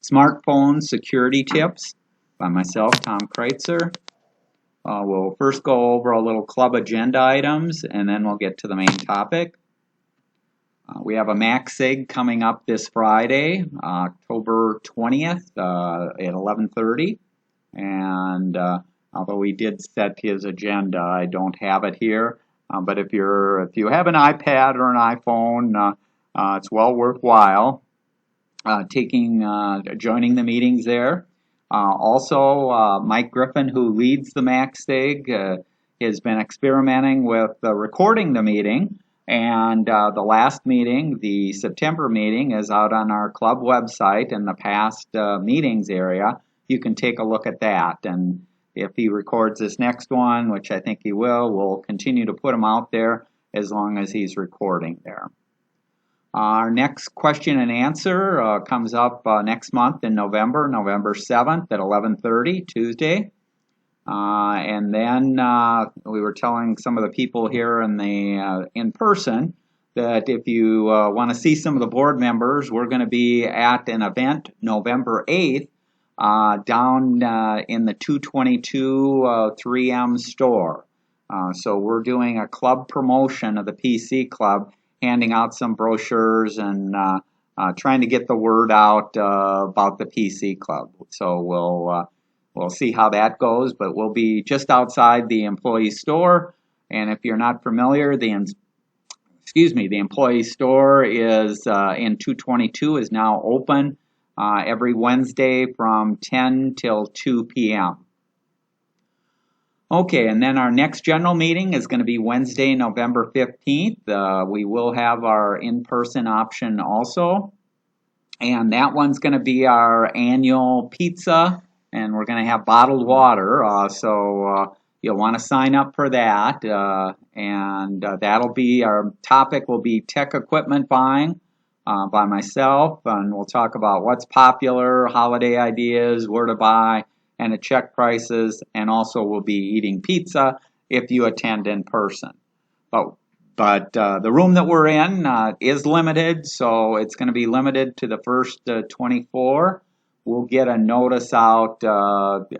Smartphone security tips by myself, Tom Kreuzer. We'll first go over a little club agenda items, and then we'll get to the main topic. We have a MaxSig coming up this Friday, October 20th at 11:30. And although we did set his agenda, I don't have it here. But if you have an iPad or an iPhone, it's well worthwhile joining the meetings there. Also, Mike Griffin, who leads the MaxSig, has been experimenting with recording the meeting. And the last meeting, the September meeting, is out on our club website in the past meetings area. You can take a look at that. And if he records this next one, which I think he will, we'll continue to put them out there as long as he's recording there. Our next question and answer comes up next month in November 7th at 11:30, Tuesday. And then we were telling some of the people here in person that if you want to see some of the board members, we're going to be at an event November 8th down in the 222 3M store. So we're doing a club promotion of the PC Club, handing out some brochures and trying to get the word out about the PC Club. So we'll see how that goes, but we'll be just outside the employee store. And if you're not familiar, the employee store is in 222 is now open every Wednesday from 10 till 2 p.m. Okay, and then our next general meeting is going to be Wednesday, November 15th. We will have our in-person option also. And that one's going to be our annual pizza, and we're going to have bottled water. So you'll want to sign up for that. And that'll be, our topic will be tech equipment buying by myself. And we'll talk about what's popular, holiday ideas, where to buy, and to check prices, and also we'll be eating pizza if you attend in person. But the room that we're in is limited, so it's going to be limited to the first 24. We'll get a notice out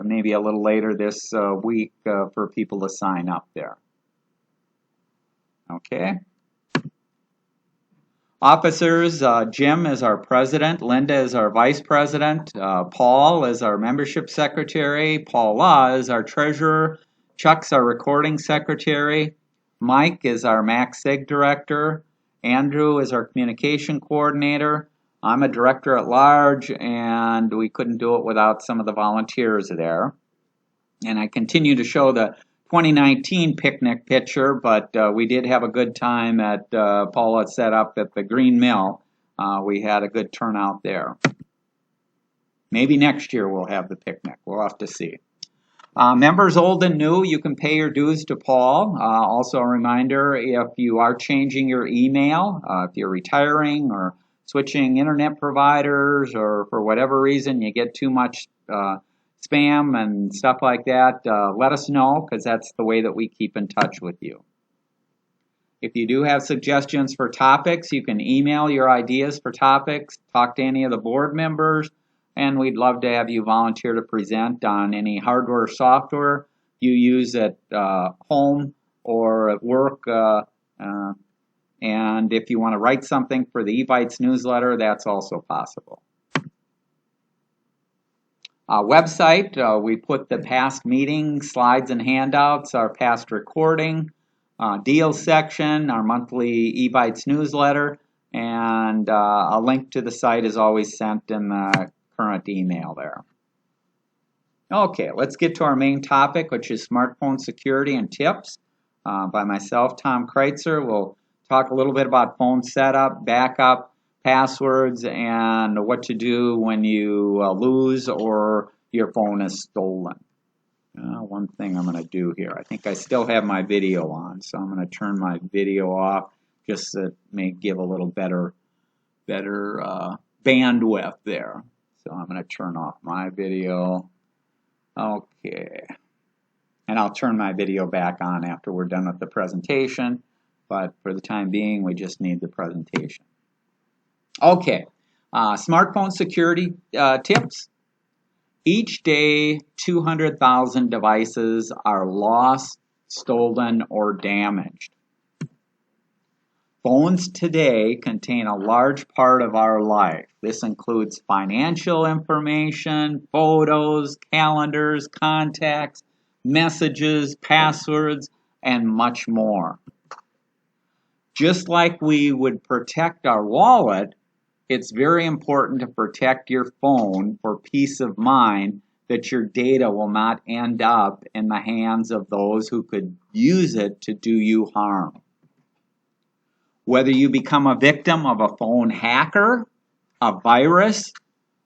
maybe a little later this week for people to sign up there. Okay. Officers, Jim is our president, Linda is our vice president, Paul is our membership secretary, Paula is our treasurer, Chuck's our recording secretary, Mike is our MaxSig director, Andrew is our communication coordinator, I'm a director at large, and we couldn't do it without some of the volunteers there. And I continue to show the 2019 picnic picture, but we did have a good time at Paula set up at the Green Mill. We had a good turnout there. Maybe next year we'll have the picnic. We'll have to see. Members old and new, you can pay your dues to Paul. Also a reminder, if you are changing your email, if you're retiring or switching internet providers, or for whatever reason you get too much spam and stuff like that, let us know, because that's the way that we keep in touch with you. If you do have suggestions for topics, you can email your ideas for topics, talk to any of the board members, and we'd love to have you volunteer to present on any hardware or software you use at home or at work. And if you want to write something for the eBytes newsletter, that's also possible. Website, we put the past meeting slides and handouts, our past recording, deals section, our monthly eBytes newsletter, and a link to the site is always sent in the current email there. Okay, let's get to our main topic, which is smartphone security and tips. By myself, Tom Kreuzer. We'll talk a little bit about phone setup, backup, passwords, and what to do when you lose or your phone is stolen. One thing I'm going to do here, I think I still have my video on, so I'm going to turn my video off just so it may give a little better bandwidth there. So I'm going to turn off my video. Okay. And I'll turn my video back on after we're done with the presentation, but for the time being, we just need the presentation. Okay, Smartphone security tips. Each day, 200,000 devices are lost, stolen, or damaged. Phones today contain a large part of our life. This includes financial information, photos, calendars, contacts, messages, passwords, and much more. Just like we would protect our wallet, it's very important to protect your phone for peace of mind that your data will not end up in the hands of those who could use it to do you harm. Whether you become a victim of a phone hacker, a virus,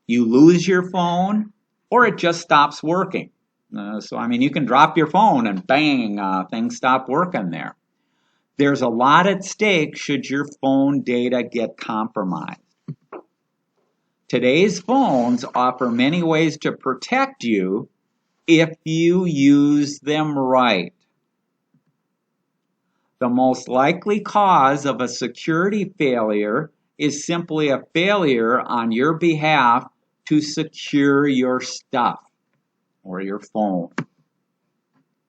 you lose your phone, or it just stops working. You can drop your phone and bang, things stop working there. There's a lot at stake should your phone data get compromised. Today's phones offer many ways to protect you if you use them right. The most likely cause of a security failure is simply a failure on your behalf to secure your stuff or your phone.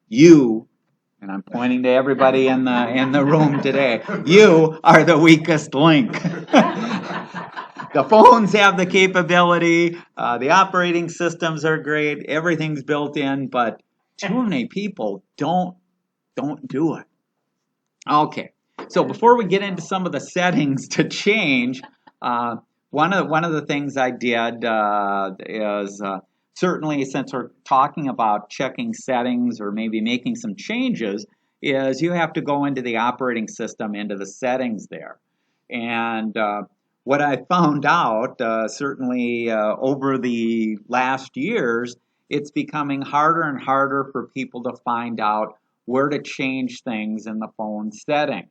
You, and I'm pointing to everybody in the room today, you are the weakest link. The phones have the capability, the operating systems are great, everything's built in, but too many people don't do it. Okay, so before we get into some of the settings to change, one of the things I did is certainly, since we're talking about checking settings or maybe making some changes, is you have to go into the operating system, into the settings there. And what I found out, certainly over the last years, it's becoming harder and harder for people to find out where to change things in the phone settings.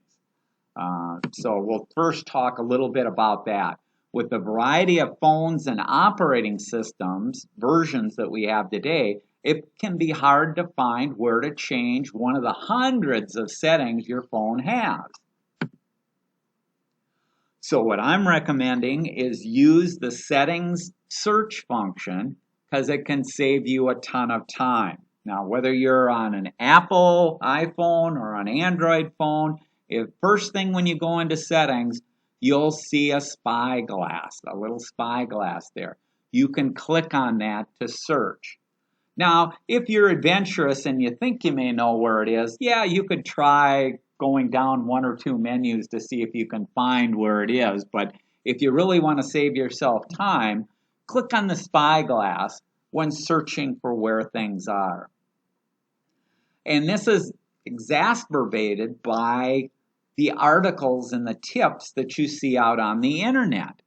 So we'll first talk a little bit about that. With the variety of phones and operating systems, versions that we have today, it can be hard to find where to change one of the hundreds of settings your phone has. So what I'm recommending is use the settings search function because it can save you a ton of time. Now, whether you're on an Apple iPhone or an Android phone, first thing when you go into settings, you'll see a spyglass, a little spyglass there. You can click on that to search. Now, if you're adventurous and you think you may know where it is, yeah, you could try going down one or two menus to see if you can find where it is. But if you really want to save yourself time, click on the spyglass when searching for where things are. And this is exacerbated by the articles and the tips that you see out on the internet.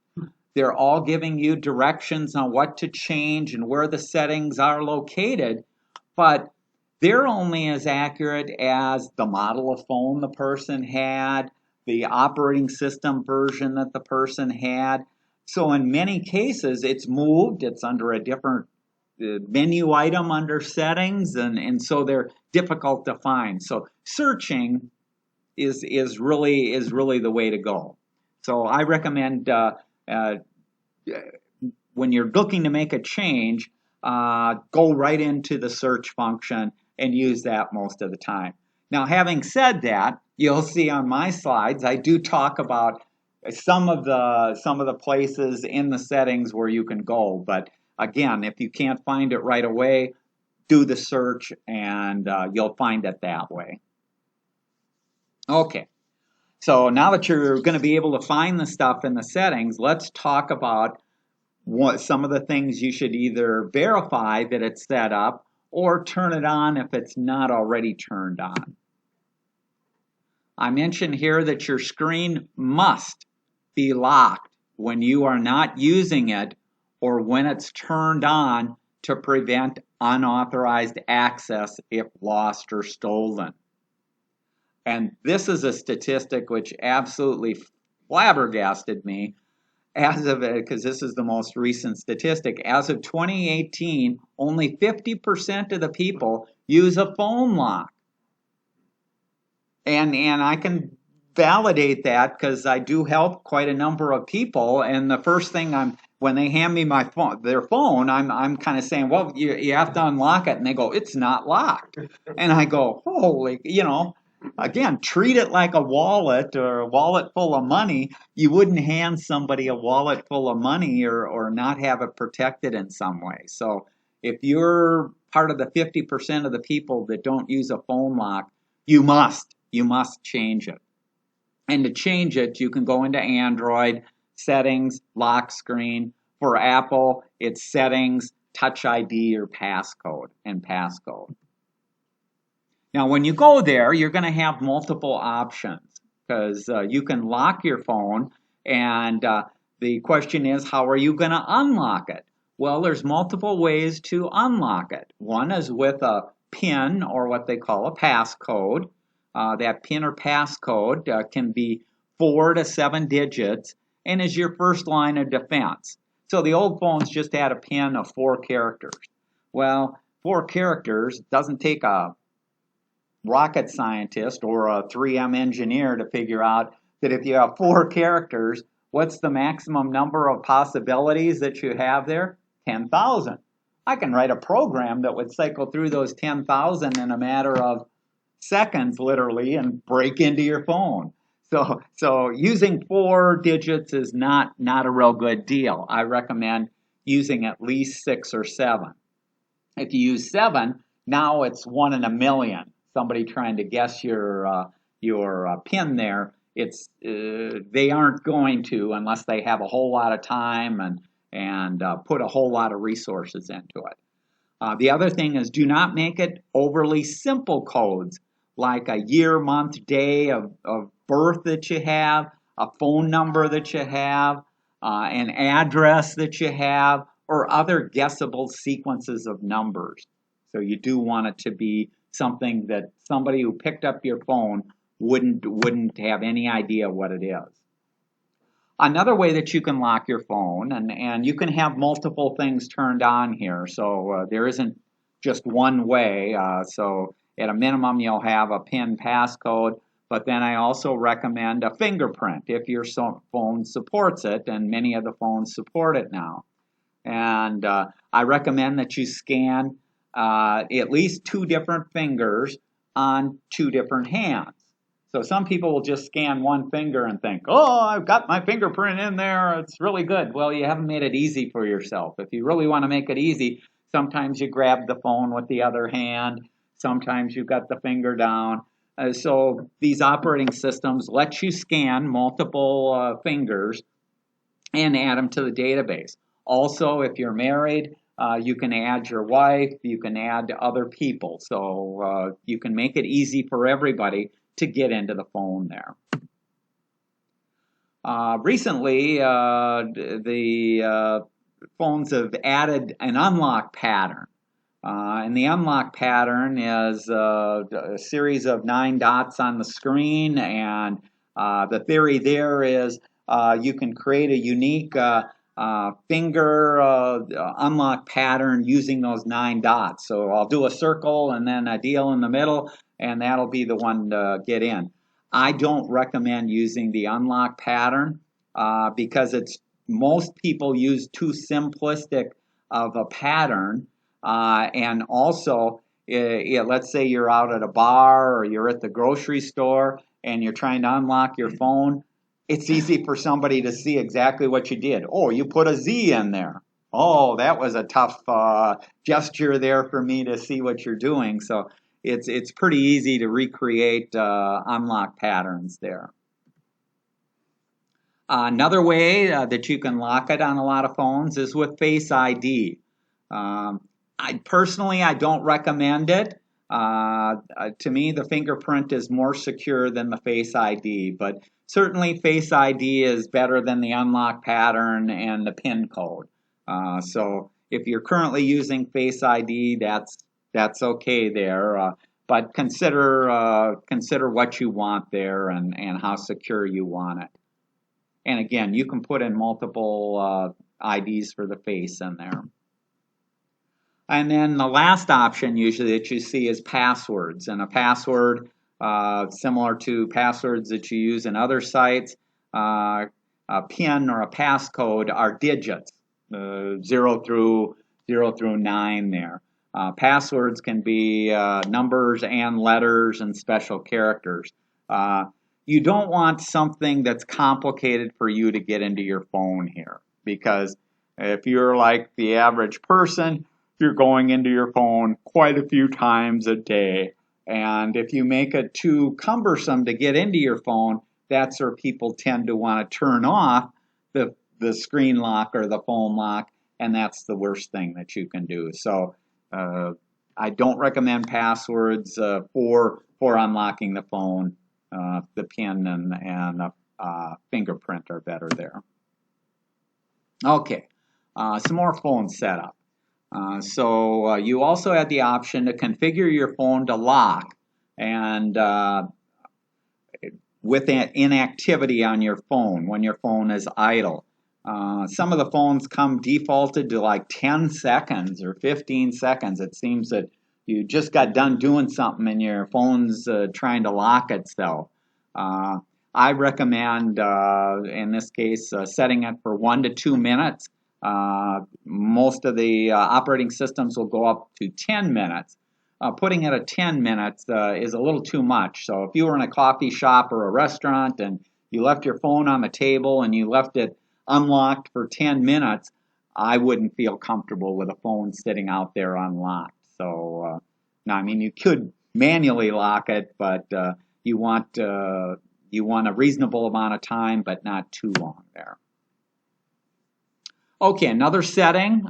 They're all giving you directions on what to change and where the settings are located, but they're only as accurate as the model of phone the person had, the operating system version that the person had. So in many cases, it's moved, it's under a different menu item under settings, and so they're difficult to find. So searching is really the way to go. So I recommend when you're looking to make a change, go right into the search function and use that most of the time. Now, having said that, you'll see on my slides I do talk about some of the places in the settings where you can go. But again, if you can't find it right away, do the search and you'll find it that way. Okay, so now that you're going to be able to find the stuff in the settings, let's talk about some of the things you should either verify that it's set up or turn it on if it's not already turned on. I mentioned here that your screen must be locked when you are not using it or when it's turned on to prevent unauthorized access if lost or stolen. And this is a statistic which absolutely flabbergasted me because this is the most recent statistic. As of 2018, only 50% of the people use a phone lock. And I can validate that because I do help quite a number of people, and the first thing when they hand me their phone, I'm kind of saying, well, you have to unlock it, and they go, it's not locked, and I go, holy, again, treat it like a wallet or a wallet full of money. You wouldn't hand somebody a wallet full of money or not have it protected in some way. So if you're part of the 50% of the people that don't use a phone lock, you must change it. And to change it, you can go into Android, settings, lock screen. For Apple, it's settings, touch ID, or passcode, and passcode. Now, when you go there, you're going to have multiple options because you can lock your phone, and the question is, how are you going to unlock it? Well, there's multiple ways to unlock it. One is with a PIN, or what they call a passcode. That PIN or passcode can be 4 to 7 digits and is your first line of defense. So the old phones just had a PIN of 4 characters. Well, 4 characters doesn't take a rocket scientist or a 3M engineer to figure out that if you have 4 characters, what's the maximum number of possibilities that you have there? 10,000. I can write a program that would cycle through those 10,000 in a matter of seconds, literally, and break into your phone. So using 4 digits is not a real good deal. I recommend using at least 6 or 7. If you use 7, now it's 1 in a million. Somebody trying to guess your PIN there, they aren't going to unless they have a whole lot of time and put a whole lot of resources into it. The other thing is, do not make it overly simple codes like a year, month, day of birth that you have, a phone number that you have, an address that you have, or other guessable sequences of numbers. So you do want it to be something that somebody who picked up your phone wouldn't have any idea what it is. Another way that you can lock your phone, and you can have multiple things turned on here, so there isn't just one way. So at a minimum, you'll have a PIN passcode, but then I also recommend a fingerprint if your phone supports it, and many of the phones support it now. And I recommend that you scan at least 2 different fingers on 2 different hands. So some people will just scan one finger and think, oh, I've got my fingerprint in there, it's really good. Well, you haven't made it easy for yourself. If you really want to make it easy, sometimes you grab the phone with the other hand, sometimes you've got the finger down. So these operating systems let you scan multiple fingers and add them to the database. Also, if you're married, you can add your wife, you can add other people. So you can make it easy for everybody to get into the phone there. Recently, the phones have added an unlock pattern. And the unlock pattern is a series of 9 dots on the screen, and the theory there is you can create a unique finger unlock pattern using those 9 dots. So I'll do a circle and then a deal in the middle, and that'll be the one to get in. I don't recommend using the unlock pattern because most people use too simplistic of a pattern, and also let's say you're out at a bar or you're at the grocery store and you're trying to unlock your phone. It's easy for somebody to see exactly what you did. Oh, you put a Z in there. Oh, that was a tough gesture there for me to see what you're doing. So it's pretty easy to recreate unlock patterns there. Another way that you can lock it on a lot of phones is with Face ID. I don't recommend it. To me, the fingerprint is more secure than the Face ID, but certainly Face ID is better than the unlock pattern and the PIN code. So if you're currently using Face ID, that's okay there. But consider what you want there and how secure you want it. And again, you can put in multiple IDs for the face in there. And then the last option usually that you see is passwords. And a password similar to passwords that you use in other sites. A PIN or a passcode are digits, 0 through 9 there. Passwords can be numbers and letters and special characters. You don't want something that's complicated for you to get into your phone here, because if you're like the average person, you're going into your phone quite a few times a day. And if you make it too cumbersome to get into your phone, that's where people tend to want to turn off the screen lock or the phone lock, and that's the worst thing that you can do. So I don't recommend passwords for unlocking the phone. The PIN and fingerprint are better there. Okay, some more phone setup. So you also had the option to configure your phone to lock and with inactivity on your phone when your phone is idle. Some of the phones come defaulted to like 10 seconds or 15 seconds. It seems that you just got done doing something and your phone's trying to lock itself. I recommend, in this case, setting it for 1 to 2 minutes. Most of the operating systems will go up to 10 minutes. Putting it at 10 minutes is a little too much. So if you were in a coffee shop or a restaurant and you left your phone on the table and you left it unlocked for 10 minutes, I wouldn't feel comfortable with a phone sitting out there unlocked. So, now, I mean, you could manually lock it, but you want a reasonable amount of time, but not too long there. Okay, another setting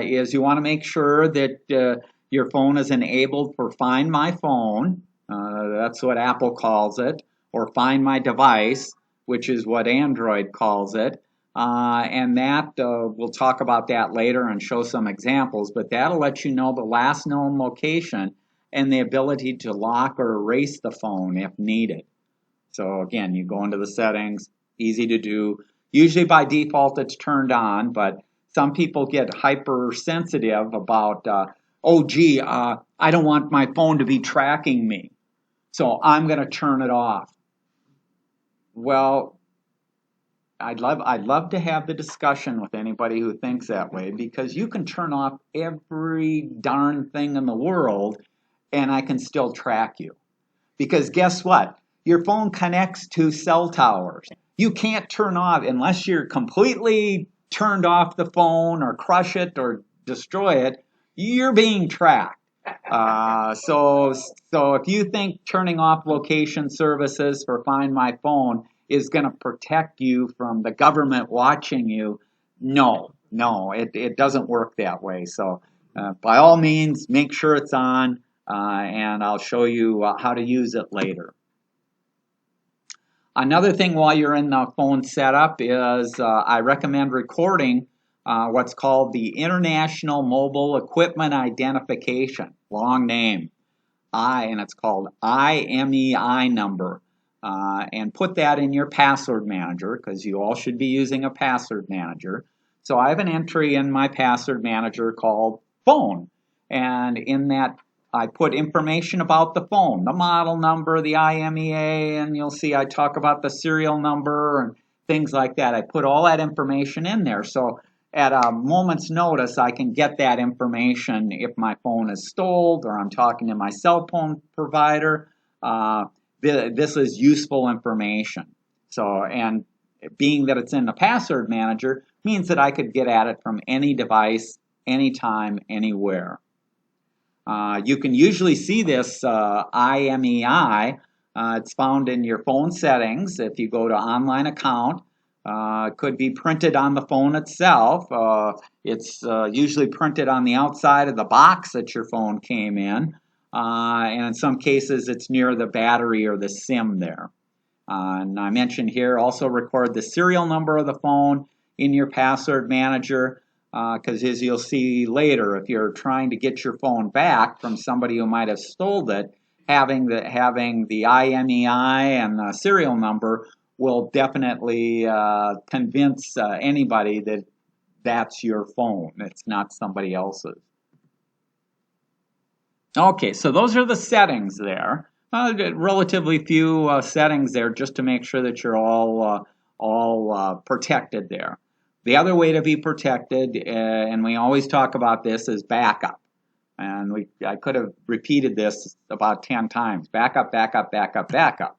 is you want to make sure that your phone is enabled for Find My Phone. That's what Apple calls it, or Find My Device, which is what Android calls it. And that, we'll talk about that later and show some examples, but that'll let you know the last known location and the ability to lock or erase the phone if needed. So again, you go into the settings, easy to do. Usually by default it's turned on, but some people get hypersensitive about, oh gee, I don't want my phone to be tracking me, so I'm going to turn it off. Well, I'd love to have the discussion with anybody who thinks that way, because you can turn off every darn thing in the world and I can still track you. Because guess what? Your phone connects to cell towers. You can't turn off unless you're completely turned off the phone or crush it or destroy it. You're being tracked. So if you think turning off location services for Find My Phone is going to protect you from the government watching you, no, it doesn't work that way. So by all means, make sure it's on, and I'll show you how to use it later. Another thing while you're in the phone setup is I recommend recording what's called the International Mobile Equipment Identification, long name, and it's called IMEI number. And put that in your password manager, because you all should be using a password manager. So I have an entry in my password manager called phone, and in that I put information about the phone, the model number, the IMEI, and you'll see I talk about the serial number and things like that. I put all that information in there, so at a moment's notice I can get that information if my phone is stolen or I'm talking to my cell phone provider. This is useful information. So, and being that it's in the password manager means that I could get at it from any device, anytime, anywhere. You can usually see this IMEI. It's found in your phone settings. If you go to online account, it could be printed on the phone itself. It's usually printed on the outside of the box that your phone came in. And in some cases it's near the battery or the SIM there. And I mentioned here, also record the serial number of the phone in your password manager, because as you'll see later, if you're trying to get your phone back from somebody who might have stolen it, having the IMEI and the serial number will definitely convince anybody that that's your phone. It's not somebody else's. Okay, so those are the settings there. Relatively few settings there just to make sure that you're all protected there. The other way to be protected, and we always talk about this, is backup. And I could have repeated this about 10 times. Backup, backup, backup, backup.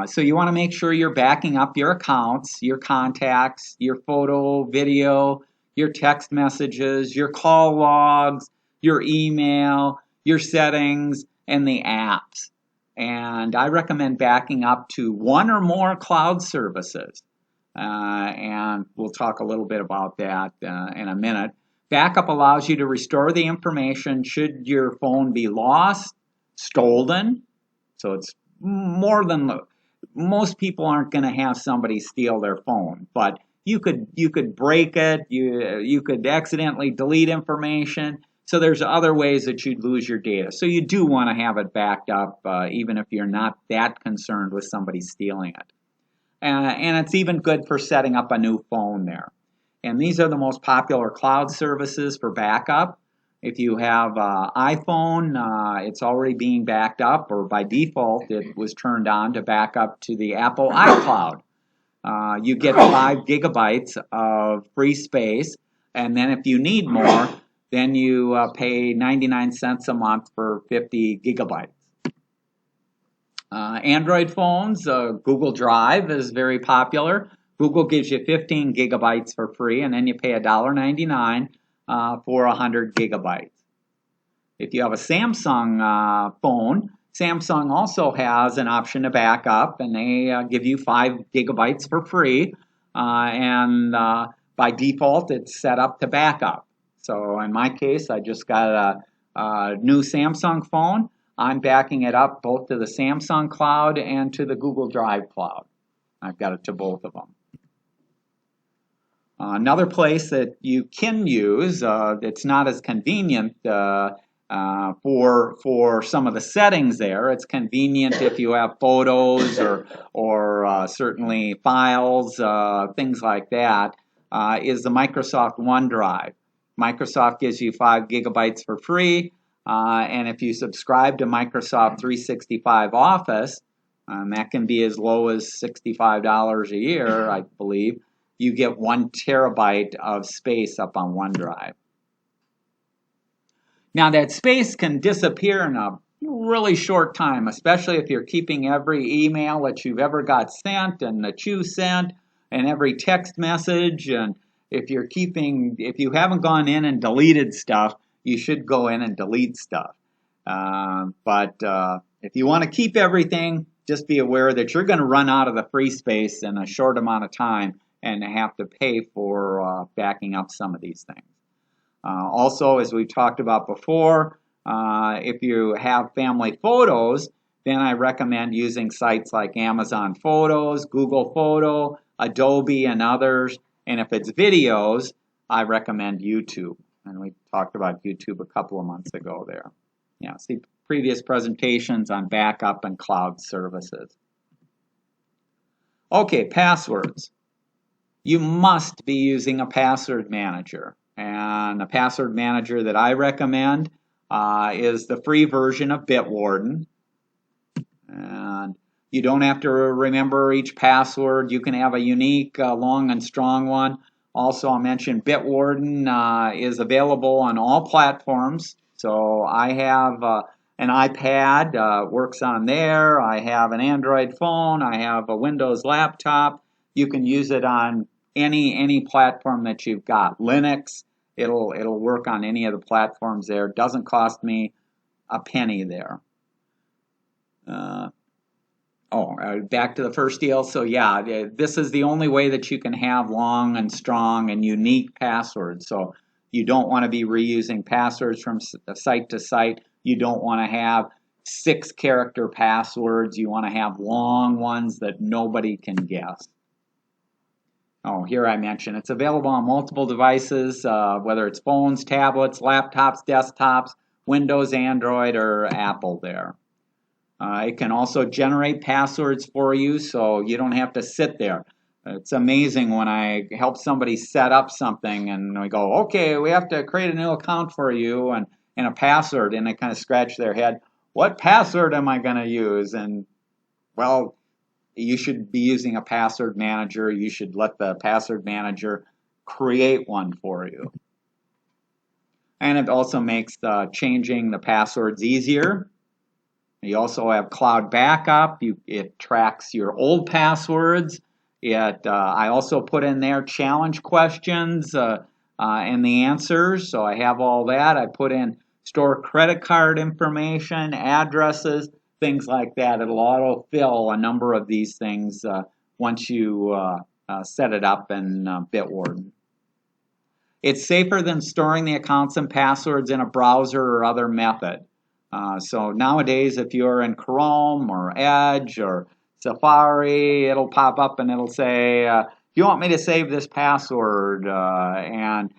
So you want to make sure you're backing up your accounts, your contacts, your photo, video, your text messages, your call logs, your email, your settings, and the apps. And I recommend backing up to one or more cloud services. And we'll talk a little bit about that in a minute. Backup allows you to restore the information should your phone be lost, stolen. So it's more than most people aren't going to have somebody steal their phone, but you could break it, you could accidentally delete information. So there's other ways that you'd lose your data. So you do want to have it backed up, even if you're not that concerned with somebody stealing it. And it's even good for setting up a new phone there. And these are the most popular cloud services for backup. If you have iPhone, it's already being backed up, or by default, it was turned on to back up to the Apple iCloud. You get 5 gigabytes of free space, and then if you need more, then you pay 99 cents a month for 50 gigabytes. Android phones, Google Drive is very popular. Google gives you 15 gigabytes for free, and then you pay $1.99 for 100 gigabytes. If you have a Samsung phone, Samsung also has an option to back up, and they give you 5 gigabytes for free, and by default, it's set up to backup. So in my case, I just got a new Samsung phone. I'm backing it up both to the Samsung cloud and to the Google Drive cloud. I've got it to both of them. Another place that you can use, it's not as convenient for some of the settings there. It's convenient if you have photos or certainly files, things like that, is the Microsoft OneDrive. Microsoft gives you 5 gigabytes for free, and if you subscribe to Microsoft 365 Office, that can be as low as $65 a year, I believe, you get 1 terabyte of space up on OneDrive. Now that space can disappear in a really short time, especially if you're keeping every email that you've ever got sent and that you sent and every text message. And if you haven't gone in and deleted stuff, you should go in and delete stuff. But if you want to keep everything, just be aware that you're going to run out of the free space in a short amount of time and have to pay for backing up some of these things. Also, as we talked about before, if you have family photos, then I recommend using sites like Amazon Photos, Google Photo, Adobe, and others. And if it's videos, I recommend YouTube. And we talked about YouTube a couple of months ago there. Yeah, see previous presentations on backup and cloud services. Okay, passwords. You must be using a password manager. And a password manager that I recommend is the free version of Bitwarden. And you don't have to remember each password. You can have a unique, long and strong one. Also, I'll mention Bitwarden is available on all platforms. So I have an iPad, works on there. I have an Android phone. I have a Windows laptop. You can use it on any platform that you've got. Linux, it'll work on any of the platforms there. It doesn't cost me a penny there. Back to the first deal. So yeah, this is the only way that you can have long and strong and unique passwords. So you don't want to be reusing passwords from site to site. You don't want to have 6-character passwords. You want to have long ones that nobody can guess. Oh, here I mentioned it's available on multiple devices, whether it's phones, tablets, laptops, desktops, Windows, Android, or Apple there. It can also generate passwords for you, so you don't have to sit there. It's amazing when I help somebody set up something and we go, okay, we have to create a new account for you and a password, and they kind of scratch their head. what password am I going to use? And well, you should be using a password manager. You should let the password manager create one for you. And it also makes changing the passwords easier. You also have cloud backup. It tracks your old passwords. I also put in there challenge questions and the answers. So I have all that. I put in store credit card information, addresses, things like that. It'll autofill a number of these things once you set it up in Bitwarden. It's safer than storing the accounts and passwords in a browser or other method. So nowadays, if you're in Chrome or Edge or Safari, it'll pop up and it'll say, you want me to save this password? And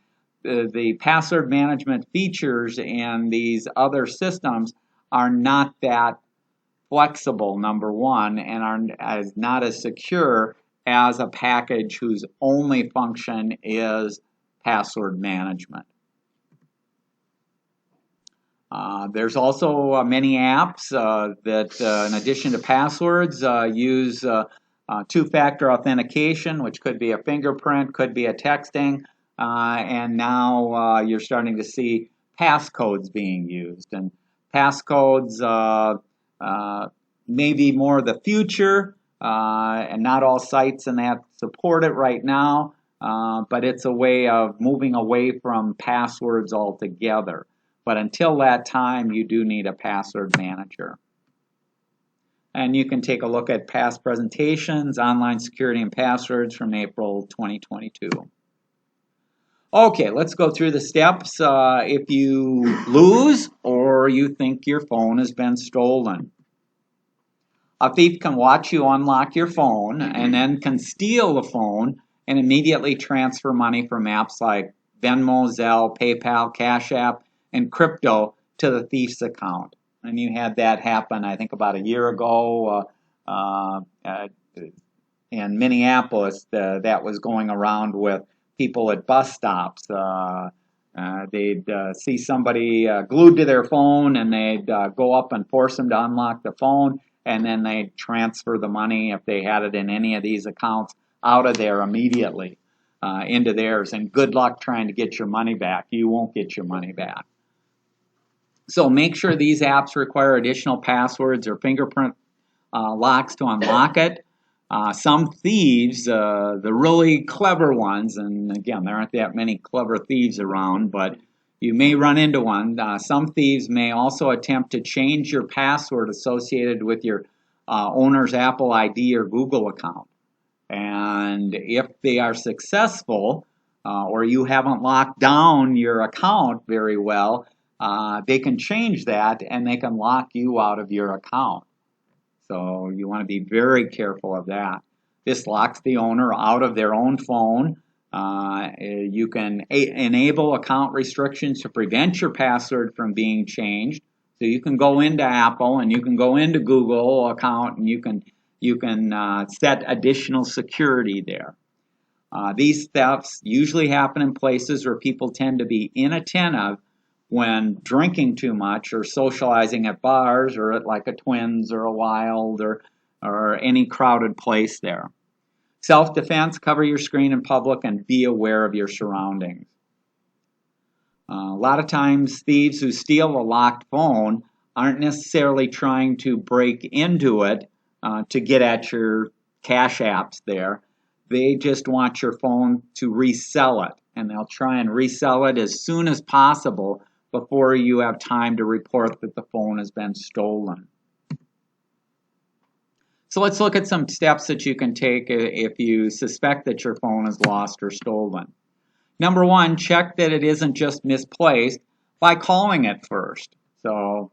the password management features in these other systems are not that flexible, number one, and are not as secure as a package whose only function is password management. There's also many apps that, in addition to passwords, use two-factor authentication, which could be a fingerprint, could be a texting, and now you're starting to see passcodes being used. And passcodes may be more the future, and not all sites in that support it right now, but it's a way of moving away from passwords altogether. But until that time, you do need a password manager. And you can take a look at past presentations, online security and passwords from April 2022. Okay, let's go through the steps if you lose or you think your phone has been stolen. A thief can watch you unlock your phone and then can steal the phone and immediately transfer money from apps like Venmo, Zelle, PayPal, Cash App, and crypto to the thief's account. And you had that happen, I think, about a year ago in Minneapolis. That was going around with people at bus stops. They'd see somebody glued to their phone, and they'd go up and force them to unlock the phone, and then they'd transfer the money, if they had it in any of these accounts, out of there immediately into theirs. And good luck trying to get your money back. You won't get your money back. So make sure these apps require additional passwords or fingerprint locks to unlock it. Some thieves, the really clever ones, and again, there aren't that many clever thieves around, but you may run into one. Some thieves may also attempt to change your password associated with your owner's Apple ID or Google account. And if they are successful, or you haven't locked down your account very well, they can change that and they can lock you out of your account. So you want to be very careful of that. This locks the owner out of their own phone. You can enable account restrictions to prevent your password from being changed. So you can go into Apple and you can go into Google account and you can set additional security there. These thefts usually happen in places where people tend to be inattentive when drinking too much or socializing at bars or at like a Twins or a Wild or any crowded place there. Self-defense, cover your screen in public and be aware of your surroundings. A lot of times thieves who steal a locked phone aren't necessarily trying to break into it to get at your cash apps there. They just want your phone to resell it, and they'll try and resell it as soon as possible before you have time to report that the phone has been stolen. So let's look at some steps that you can take if you suspect that your phone is lost or stolen. Number one, check that it isn't just misplaced by calling it first. So,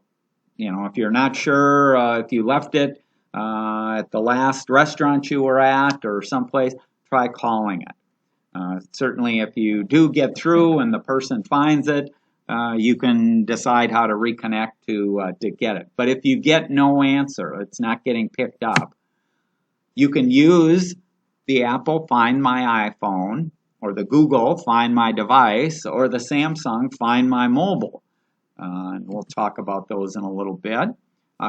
if you're not sure if you left it at the last restaurant you were at or someplace, try calling it. Certainly if you do get through and the person finds it, you can decide how to reconnect to get it. But if you get no answer, it's not getting picked up, you can use the Apple Find My iPhone or the Google Find My Device or the Samsung Find My Mobile. And we'll talk about those in a little bit.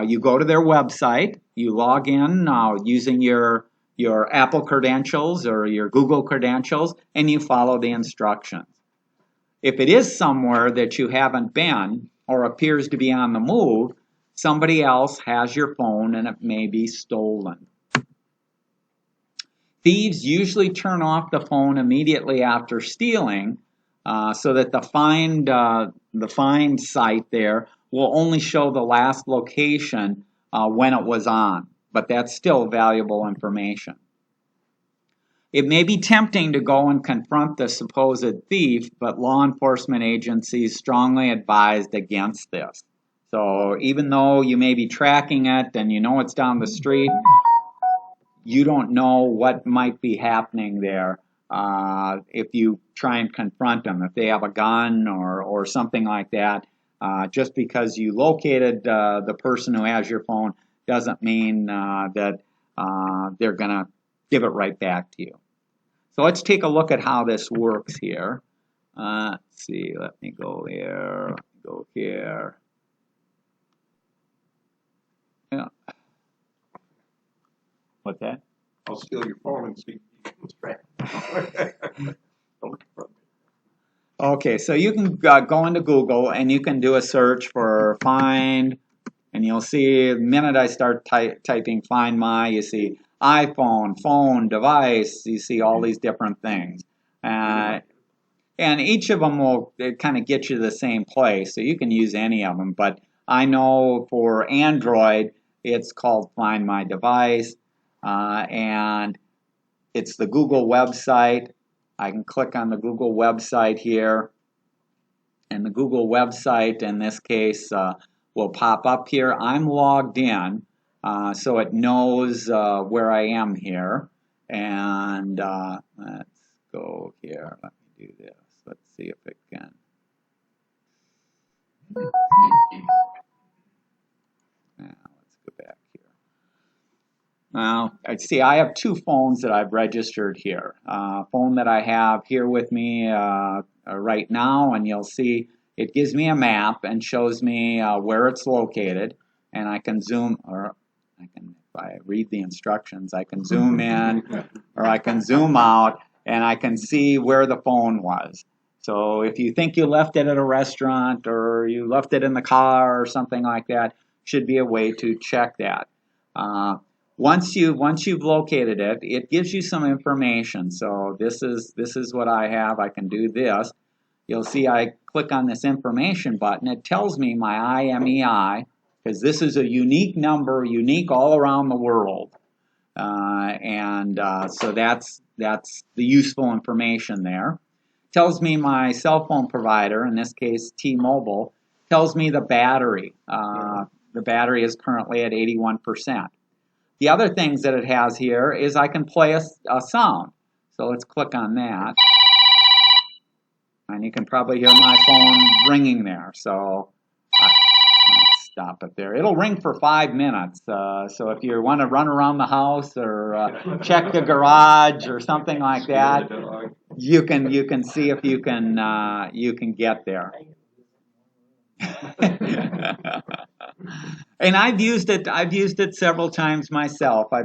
You go to their website, you log in using your Apple credentials or your Google credentials, and you follow the instructions. If it is somewhere that you haven't been or appears to be on the move, somebody else has your phone and it may be stolen. Thieves usually turn off the phone immediately after stealing, so that the find site there will only show the last location when it was on, but that's still valuable information. It may be tempting to go and confront the supposed thief, but law enforcement agencies strongly advised against this. So even though you may be tracking it and you know it's down the street, you don't know what might be happening there if you try and confront them. If they have a gun or something like that, just because you located the person who has your phone doesn't mean that they're going to give it right back to you. So let's take a look at how this works here. Let's see, let me go here, go here. Yeah. What's that? I'll steal your phone and see if you can track. Okay, so you can go into Google and you can do a search for find, and you'll see the minute I start typing find my, you see iPhone, phone, device, you see all these different things. And each of them will kind of get you to the same place, so you can use any of them. But I know for Android, it's called Find My Device, and it's the Google website. I can click on the Google website here, and the Google website in this case will pop up here. I'm logged in, so it knows where I am here. And let's go here. Let me do this. Let's see if it can. Now, let's go back here. Now, I see I have two phones that I've registered here. Phone that I have here with me right now, and you'll see it gives me a map and shows me where it's located, and I can zoom, or I can, if I read the instructions, I can zoom in, or I can zoom out, and I can see where the phone was. So if you think you left it at a restaurant, or you left it in the car, or something like that, should be a way to check that. Once you've located it, it gives you some information. So this is what I have. I can do this. You'll see I click on this information button. It tells me my IMEI, because this is a unique number, unique all around the world. So that's the useful information there. Tells me my cell phone provider, in this case T-Mobile, tells me the battery. The battery is currently at 81%. The other things that it has here is I can play a sound. So let's click on that. And you can probably hear my phone ringing there. So let's stop it there. It'll ring for 5 minutes. So if you want to run around the house or check the garage or something like that, you can see if you can get there. And I've used it several times myself. I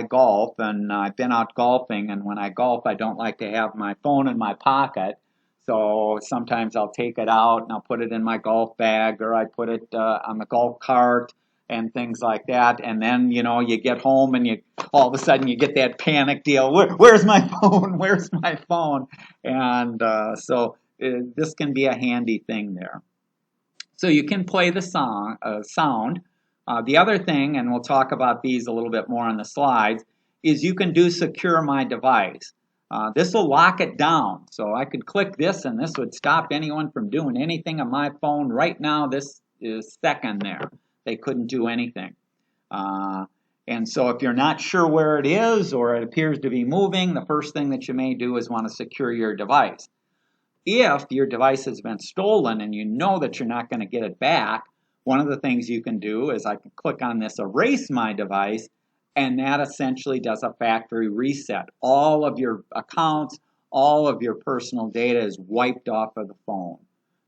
golf, and I've been out golfing, and when I golf, I don't like to have my phone in my pocket. So sometimes I'll take it out and I'll put it in my golf bag, or I put it on the golf cart and things like that. And then, you get home and all of a sudden you get that panic deal. Where's my phone? Where's my phone? And so this can be a handy thing there. So you can play the sound. The other thing, and we'll talk about these a little bit more on the slides, is you can do secure my device. This will lock it down. So I could click this, and this would stop anyone from doing anything on my phone right now. This is second there. They couldn't do anything. And so if you're not sure where it is, or it appears to be moving, the first thing that you may do is want to secure your device. If your device has been stolen and you know that you're not going to get it back, one of the things you can do is I can click on this erase my device, and that essentially does a factory reset. All of your accounts, all of your personal data is wiped off of the phone.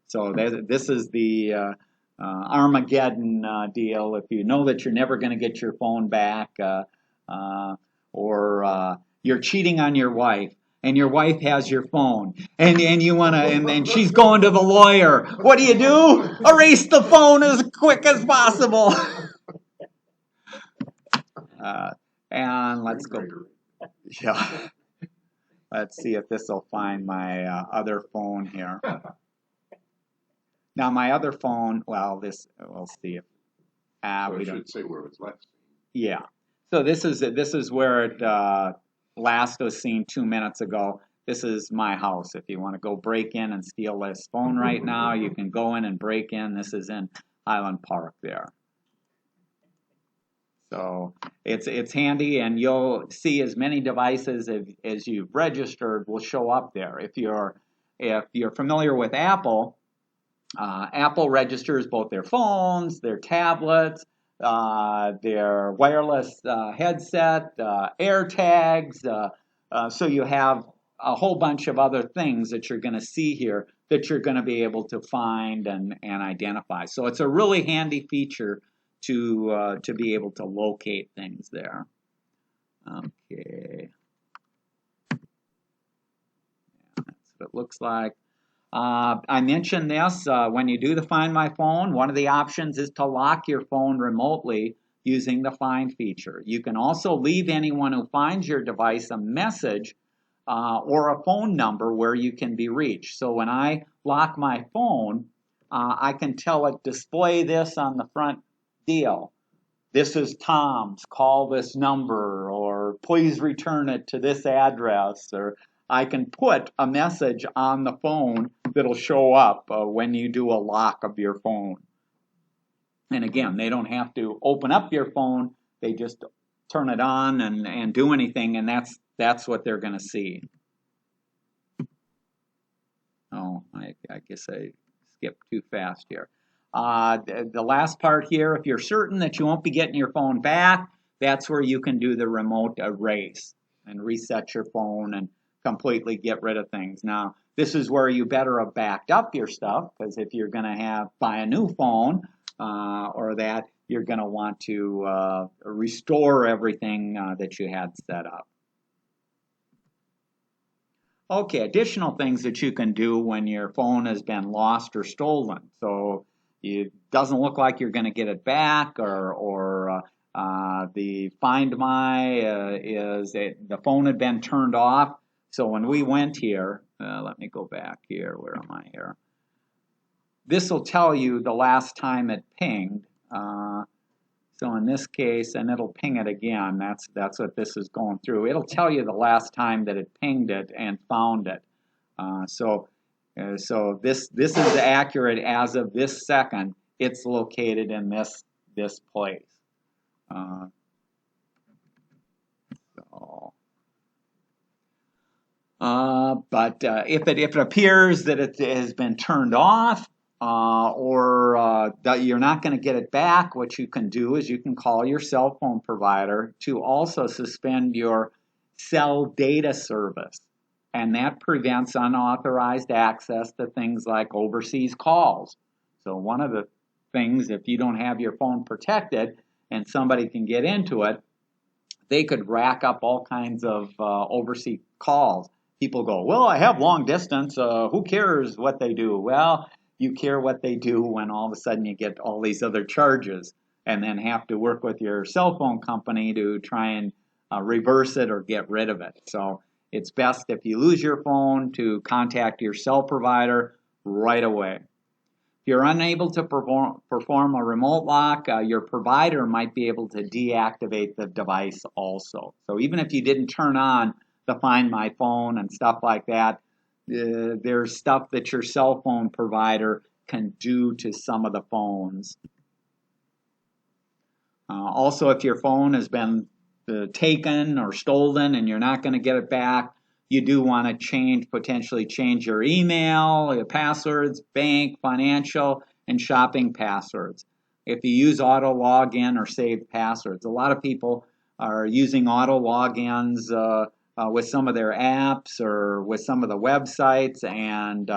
So this is the Armageddon deal. If you know that you're never going to get your phone back, or you're cheating on your wife, and your wife has your phone, and you want to, and she's going to the lawyer. What do? Erase the phone as quick as possible. And let's go. Yeah. Let's see if this will find my other phone here. Now my other phone, well, we'll see if So we it don't. should say where it was last. Yeah. So this is where it last was seen 2 minutes ago. This is my house. If you want to go break in and steal this phone right now, you can go in and break in. This is in Highland Park there. So it's handy, and you'll see as many devices as you've registered will show up there. If you're familiar with Apple, Apple registers both their phones, their tablets, their wireless headset, AirTags. So you have a whole bunch of other things that you're going to see here that you're going to be able to find and identify. So it's a really handy feature to be able to locate things there. Okay. Yeah, that's what it looks like. I mentioned this, when you do the Find My Phone, one of the options is to lock your phone remotely using the Find feature. You can also leave anyone who finds your device a message or a phone number where you can be reached. So when I lock my phone, I can tell it, display this on the front deal. This is Tom's, call this number, or please return it to this address, or I can put a message on the phone that'll show up when you do a lock of your phone. And again, they don't have to open up your phone, they just turn it on and do anything, and that's what they're going to see. Oh, I guess I skipped too fast here. The last part here, if you're certain that you won't be getting your phone back, that's where you can do the remote erase and reset your phone and completely get rid of things. Now, this is where you better have backed up your stuff, because if you're going to buy a new phone or that, you're going to want to restore everything that you had set up. Okay, additional things that you can do when your phone has been lost or stolen. So it doesn't look like you're going to get it back, or the Find My the phone had been turned off. So when we went here, let me go back here. Where am I here? This will tell you the last time it pinged. So in this case, and it'll ping it again. That's what this is going through. It'll tell you the last time that it pinged it and found it. So this is accurate as of this second. It's located in this place. But if it appears that it has been turned off, or that you're not going to get it back, what you can do is you can call your cell phone provider to also suspend your cell data service. And that prevents unauthorized access to things like overseas calls. So one of the things, if you don't have your phone protected and somebody can get into it, they could rack up all kinds of overseas calls. People go, well, I have long distance. Who cares what they do? Well, you care what they do when all of a sudden you get all these other charges and then have to work with your cell phone company to try and reverse it or get rid of it. So it's best, if you lose your phone, to contact your cell provider right away. If you're unable to perform a remote lock, your provider might be able to deactivate the device also. So even if you didn't turn on the Find My Phone and stuff like that, there's stuff that your cell phone provider can do to some of the phones. Also, if your phone has been taken or stolen and you're not going to get it back, you do want to potentially change your email, your passwords, bank, financial, and shopping passwords. If you use auto login or saved passwords, a lot of people are using auto logins with some of their apps or with some of the websites, and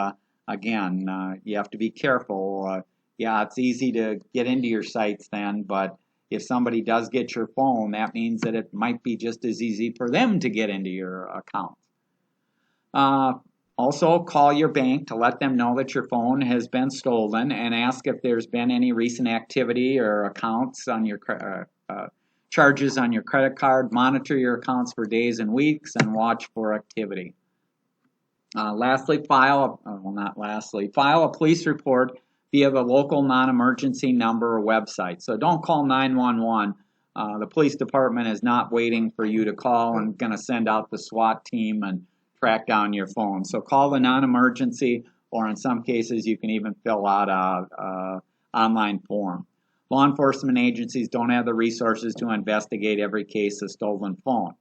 again, you have to be careful. yeah, it's easy to get into your sites then, but if somebody does get your phone, that means that it might be just as easy for them to get into your account. Uh, Also, call your bank to let them know that your phone has been stolen and ask if there's been any recent activity or accounts on your charges on your credit card. Monitor your accounts for days and weeks and watch for activity. Lastly, file a police report via the local non-emergency number or website. So don't call 911. The police department is not waiting for you to call and going to send out the SWAT team and track down your phone. So call the non-emergency, or in some cases you can even fill out a online form. Law enforcement agencies don't have the resources to investigate every case of stolen phone.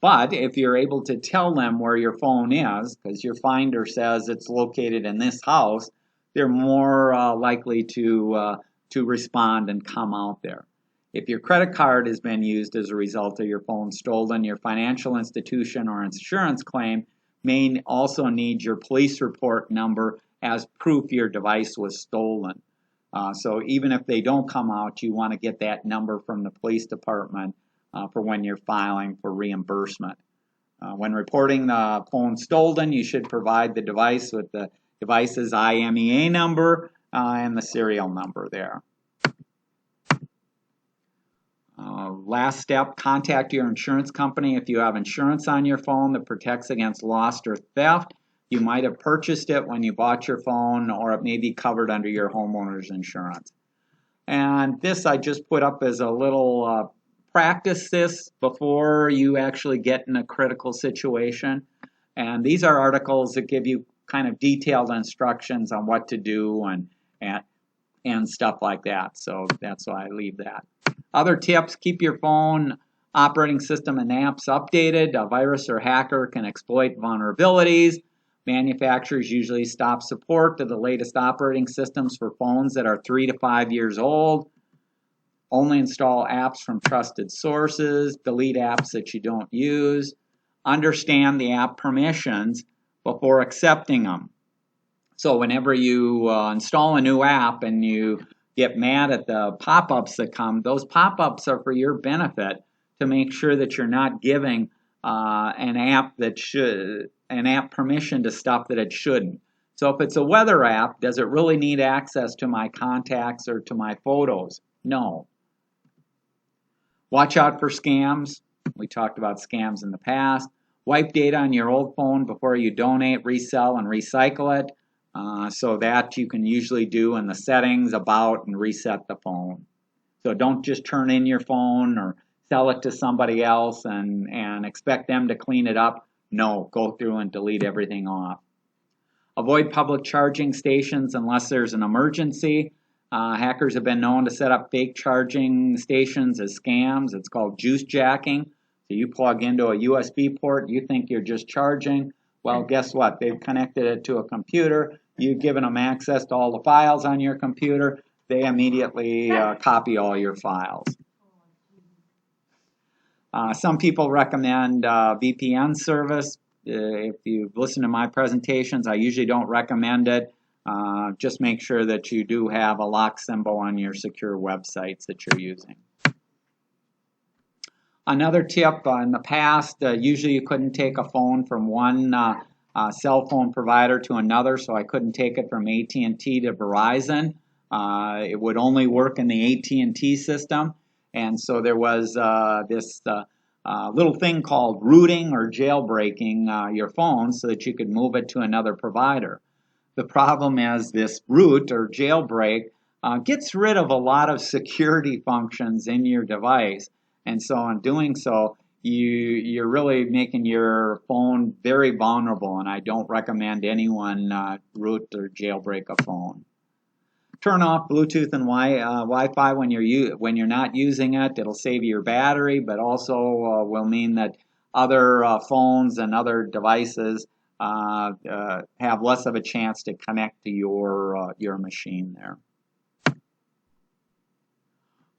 But if you're able to tell them where your phone is, because your finder says it's located in this house, they're more likely to respond and come out there. If your credit card has been used as a result of your phone stolen, your financial institution or insurance claim may also need your police report number as proof your device was stolen. So even if they don't come out, you want to get that number from the police department for when you're filing for reimbursement. When reporting the phone stolen, you should provide the device with the device's IMEI number and the serial number there. Last step, contact your insurance company if you have insurance on your phone that protects against loss or theft. You might have purchased it when you bought your phone, or it may be covered under your homeowner's insurance. And this I just put up as a little practice this before you actually get in a critical situation. And these are articles that give you kind of detailed instructions on what to do and stuff like that. So that's why I leave that. Other tips, keep your phone operating system and apps updated. A virus or hacker can exploit vulnerabilities. Manufacturers usually stop support to the latest operating systems for phones that are 3 to 5 years old. Only install apps from trusted sources. Delete apps that you don't use. Understand the app permissions before accepting them. So whenever you install a new app and you get mad at the pop-ups that come, those pop-ups are for your benefit to make sure that you're not giving an app permission to stuff that it shouldn't. So if it's a weather app, does it really need access to my contacts or to my photos? No. Watch out for scams. We talked about scams in the past. Wipe data on your old phone before you donate, resell, and recycle it. So that you can usually do in the settings, about, and reset the phone. So don't just turn in your phone or sell it to somebody else and expect them to clean it up. No, go through and delete everything off. Avoid public charging stations unless there's an emergency. Hackers have been known to set up fake charging stations as scams. It's called juice jacking. So you plug into a USB port, you think you're just charging. Well, guess what? They've connected it to a computer. You've given them access to all the files on your computer. They immediately copy all your files. Some people recommend VPN service. If you've listened to my presentations, I usually don't recommend it. Just make sure that you do have a lock symbol on your secure websites that you're using. Another tip, in the past, usually you couldn't take a phone from one cell phone provider to another, so I couldn't take it from AT&T to Verizon. It would only work in the AT&T system, and so there was this little thing called rooting or jailbreaking your phone so that you could move it to another provider. The problem is this root or jailbreak gets rid of a lot of security functions in your device, and so in doing so, you're really making your phone very vulnerable, and I don't recommend anyone root or jailbreak a phone. Turn off Bluetooth and Wi-Fi when you're not using it. It'll save your battery, but also will mean that other phones and other devices have less of a chance to connect to your machine there.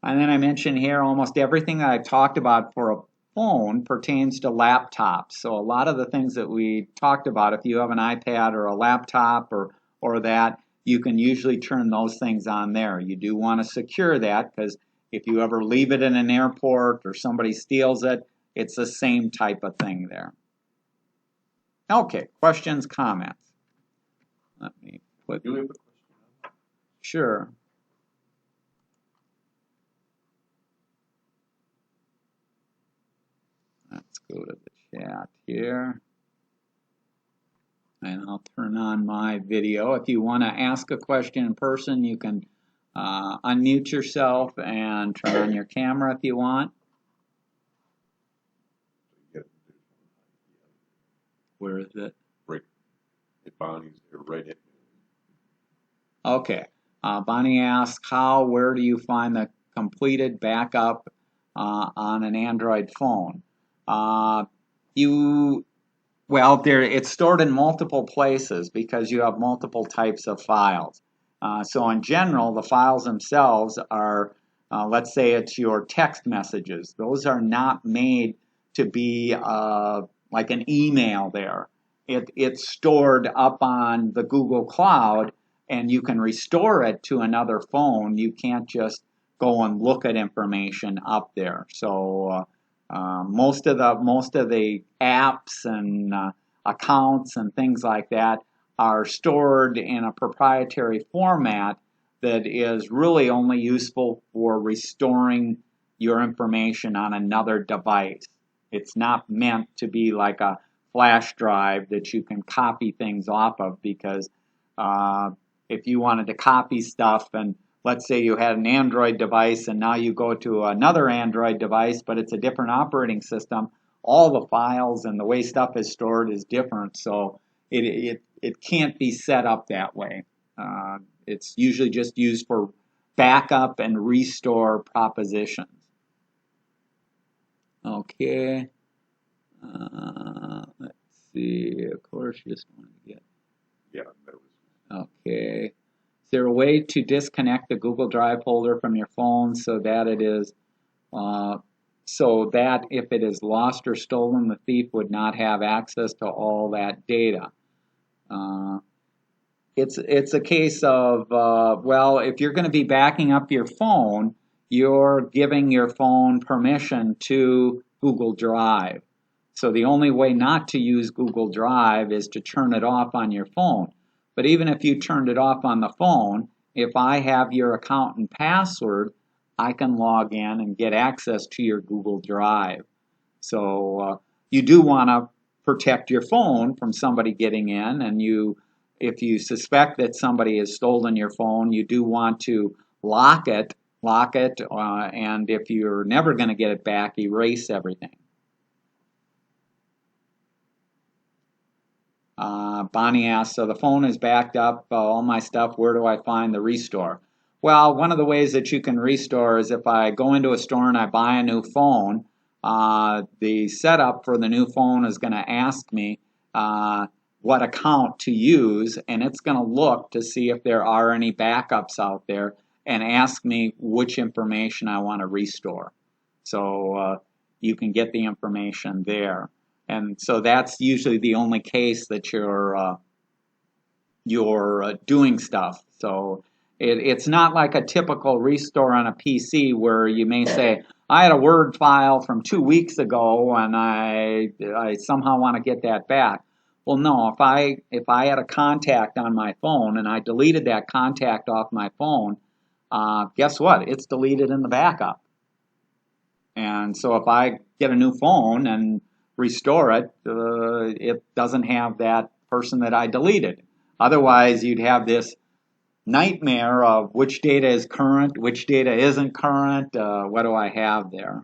And then I mentioned here almost everything that I've talked about for a phone pertains to laptops. So a lot of the things that we talked about, if you have an iPad or a laptop or that, you can usually turn those things on there. You do want to secure that because if you ever leave it in an airport or somebody steals it, it's the same type of thing there. Okay, questions, comments? Let me put. Do we have a question? Sure. Let's go to the chat here. And I'll turn on my video. If you want to ask a question in person, you can unmute yourself and turn on your camera if you want. Where is it? Right. If Bonnie's there, right at. Okay. Bonnie asks, where do you find the completed backup on an Android phone? It's stored in multiple places because you have multiple types of files. So in general, the files themselves are, let's say it's your text messages. Those are not made to be like an email there. It's stored up on the Google Cloud, and you can restore it to another phone. You can't just go and look at information up there. So most of the apps and accounts and things like that are stored in a proprietary format that is really only useful for restoring your information on another device. It's not meant to be like a flash drive that you can copy things off of, because if you wanted to copy stuff, and let's say you had an Android device and now you go to another Android device, but it's a different operating system, all the files and the way stuff is stored is different, so it can't be set up that way. It's usually just used for backup and restore propositions. Okay. Let's see. Of course, you just want to get. Yeah, that was. Okay. Is there a way to disconnect the Google Drive folder from your phone so that it is, so that if it is lost or stolen, the thief would not have access to all that data? It's a case of, well, if you're going to be backing up your phone, you're giving your phone permission to Google Drive. So the only way not to use Google Drive is to turn it off on your phone. But even if you turned it off on the phone, if I have your account and password, I can log in and get access to your Google Drive. So you do want to protect your phone from somebody getting in, and if you suspect that somebody has stolen your phone, you do want to lock it, and if you're never going to get it back, erase everything. Bonnie asks, so the phone is backed up, all my stuff, where do I find the restore? Well, one of the ways that you can restore is if I go into a store and I buy a new phone, the setup for the new phone is going to ask me what account to use, and it's going to look to see if there are any backups out there and ask me which information I want to restore. So you can get the information there. And so that's usually the only case that you're doing stuff. So it's not like a typical restore on a PC where you may say, I had a Word file from 2 weeks ago and I somehow want to get that back. Well, no, if I had a contact on my phone and I deleted that contact off my phone, guess what? It's deleted in the backup. And so if I get a new phone and restore it, it doesn't have that person that I deleted. Otherwise, you'd have this nightmare of which data is current, which data isn't current, what do I have there?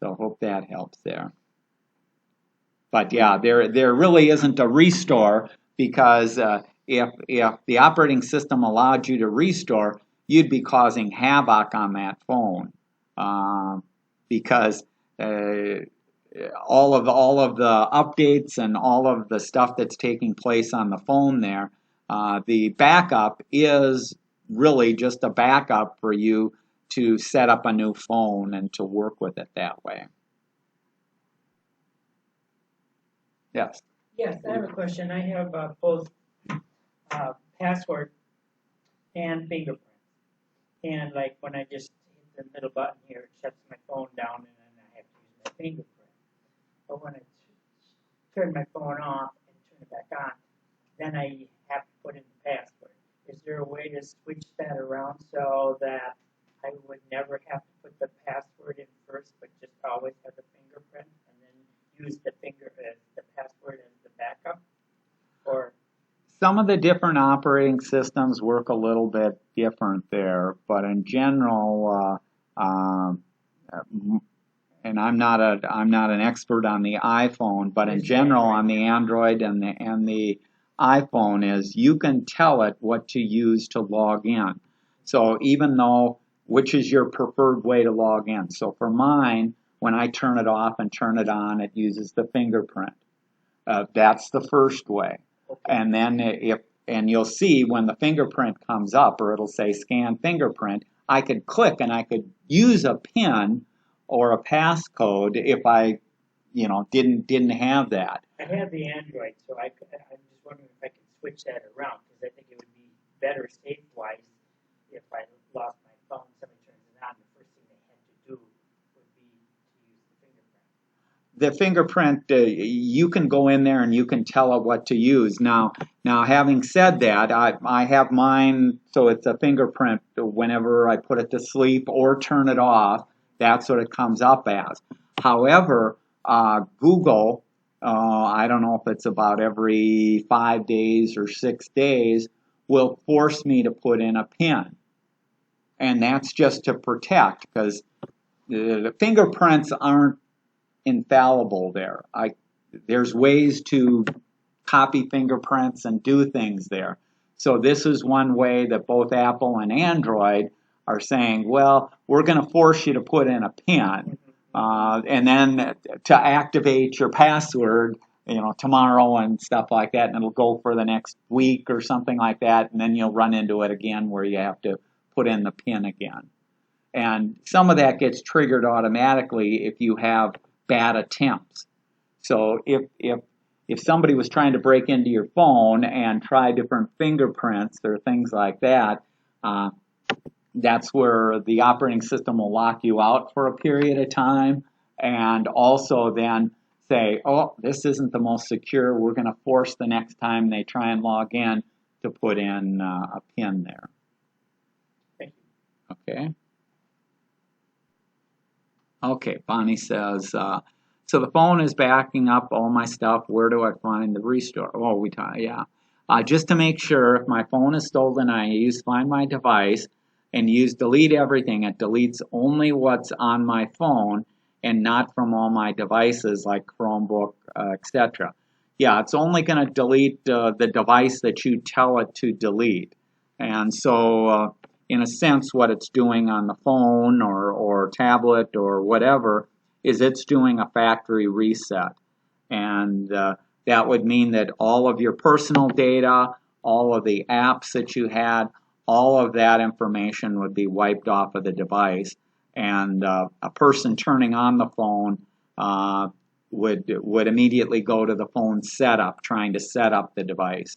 So hope that helps there. But yeah, there really isn't a restore, because if the operating system allowed you to restore, you'd be causing havoc on that phone, because all of the updates and all of the stuff that's taking place on the phone there, the backup is really just a backup for you to set up a new phone and to work with it that way. Yes. Yes, I have a question. I have both password and fingerprint. And like when I just hit the middle button here, it shuts my phone down, and then I have to use my fingerprint. But when I turn my phone off and turn it back on, then I have to put in the password. Is there a way to switch that around so that I would never have to put the password in first, but just always have the fingerprint, and then use the password as the backup? Or Some of the different operating systems work a little bit different there, but in general, and I'm not an expert on the iPhone, but in general on the Android and the iPhone is you can tell it what to use to log in. So even though which is your preferred way to log in. So for mine, when I turn it off and turn it on, it uses the fingerprint. That's the first way. And then and you'll see when the fingerprint comes up, or it'll say scan fingerprint, I could click and I could use a PIN or a passcode if I, didn't have that. I have the Android, so I'm just wondering if I can switch that around, because I think it would be better safe-wise if I lost my phone, somebody turns it on, the first thing they had to do would be to use the fingerprint. The fingerprint, you can go in there and you can tell it what to use. Now having said that, I have mine, so it's a fingerprint whenever I put it to sleep or turn it off. That's what it comes up as. However, Google, I don't know if it's about every 5 days or 6 days, will force me to put in a PIN. And that's just to protect, because the fingerprints aren't infallible there. There's ways to copy fingerprints and do things there. So this is one way that both Apple and Android are saying, well, we're going to force you to put in a PIN, and then to activate your password, tomorrow and stuff like that, and it'll go for the next week or something like that, and then you'll run into it again where you have to put in the PIN again. And some of that gets triggered automatically if you have bad attempts. So if somebody was trying to break into your phone and try different fingerprints or things like that, that's where the operating system will lock you out for a period of time, and also then say, oh, this isn't the most secure, we're going to force the next time they try and log in to put in a PIN there. Thank you. Okay. Okay, Bonnie says, so the phone is backing up all my stuff. Where do I find the restore? Oh, yeah. Just to make sure, if my phone is stolen, I use Find My Device and use Delete Everything. It deletes only what's on my phone and not from all my devices like Chromebook, etc. Yeah, it's only going to delete the device that you tell it to delete. And so, in a sense, what it's doing on the phone or tablet or whatever is it's doing a factory reset. And that would mean that all of your personal data, all of the apps that you had, all of that information would be wiped off of the device. And a person turning on the phone would immediately go to the phone setup, trying to set up the device.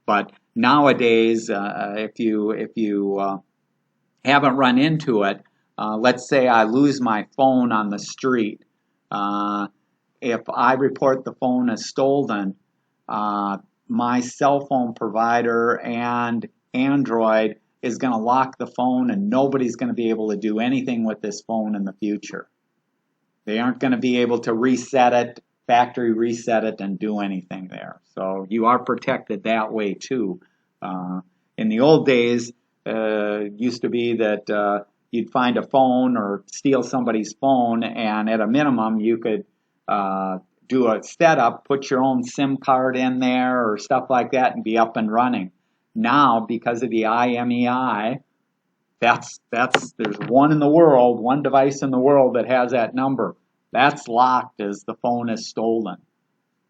But nowadays, if you haven't run into it, let's say I lose my phone on the street. If I report the phone as stolen, my cell phone provider and Android is going to lock the phone, and nobody's going to be able to do anything with this phone in the future. They aren't going to be able to reset it, factory reset it, and do anything there. So you are protected that way too. In the old days, it used to be that you'd find a phone or steal somebody's phone, and at a minimum you could do a setup, put your own SIM card in there or stuff like that, and be up and running. Now, because of the IMEI, there's one device in the world that has that number. That's locked as the phone is stolen.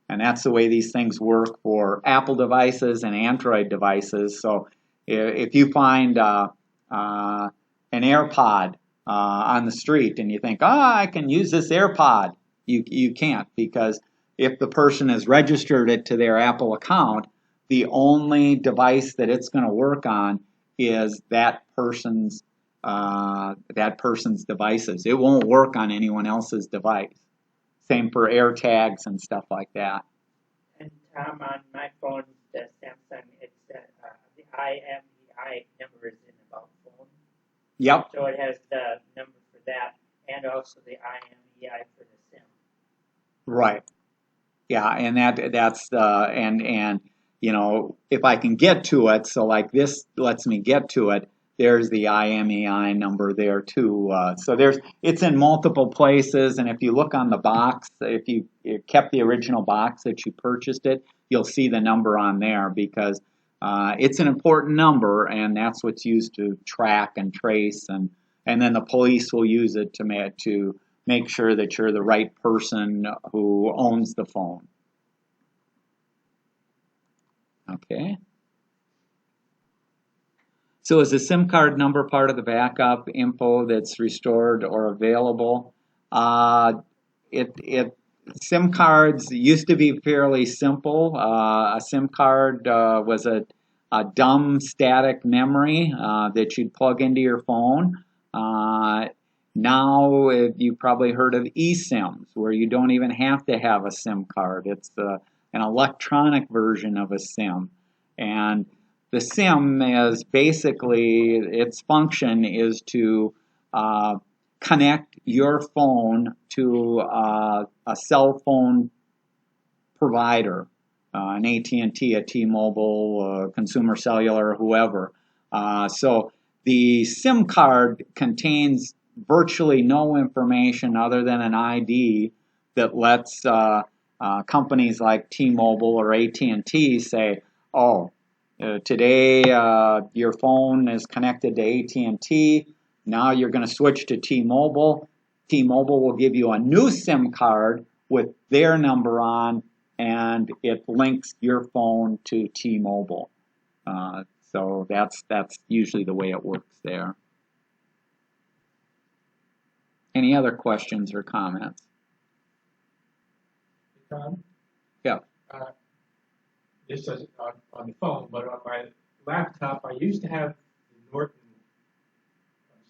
And that's the way these things work for Apple devices and Android devices. So if you find an AirPod on the street and you think, I can use this AirPod, you can't, because if the person has registered it to their Apple account, the only device that it's going to work on is that person's devices. It won't work on anyone else's device. Same for AirTags and stuff like that. And Tom, on my phone, the Samsung, it's the IMEI number is in about phone. Yep. So it has the number for that, and also the IMEI for the SIM. Right. Yeah, and that's and you know, if I can get to it, so like this lets me get to it. There's the IMEI number there too. So it's in multiple places, and if you look on the box, if you kept the original box that you purchased it, you'll see the number on there because it's an important number, and that's what's used to track and trace, and then the police will use it to make sure that you're the right person who owns the phone. Okay. So is the SIM card number part of the backup info that's restored or available? SIM cards used to be fairly simple. A SIM card was a dumb static memory that you'd plug into your phone. Now you've probably heard of eSIMs, where you don't even have to have a SIM card. It's an electronic version of a SIM. And the SIM is basically, its function is to connect your phone to a cell phone provider, an AT&T, a T-Mobile, Consumer Cellular, whoever. So the SIM card contains virtually no information other than an ID that lets companies like T-Mobile or AT&T say, oh, today your phone is connected to AT&T. Now you're going to switch to T-Mobile. T-Mobile will give you a new SIM card with their number on, and it links your phone to T-Mobile. So that's usually the way it works there. Any other questions or comments? Tom? Yeah. This is on the phone, but on my laptop, I used to have the Norton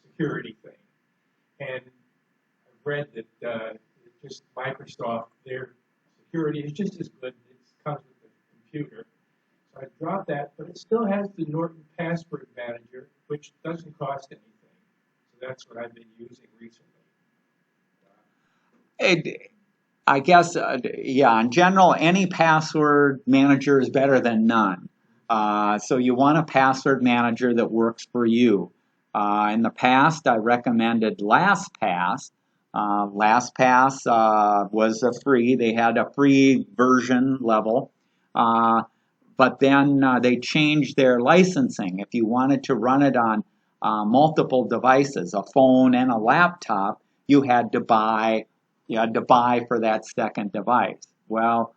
security thing. And I've read that just Microsoft, their security is just as good. It comes with the computer. So I dropped that, but it still has the Norton Password Manager, which doesn't cost anything. So that's what I've been using recently. I guess, yeah, in general, any password manager is better than none. So you want a password manager that works for you. In the past, I recommended LastPass. LastPass was they had a free version level. But then they changed their licensing. If you wanted to run it on multiple devices, a phone and a laptop, you had to buy for that second device. Well,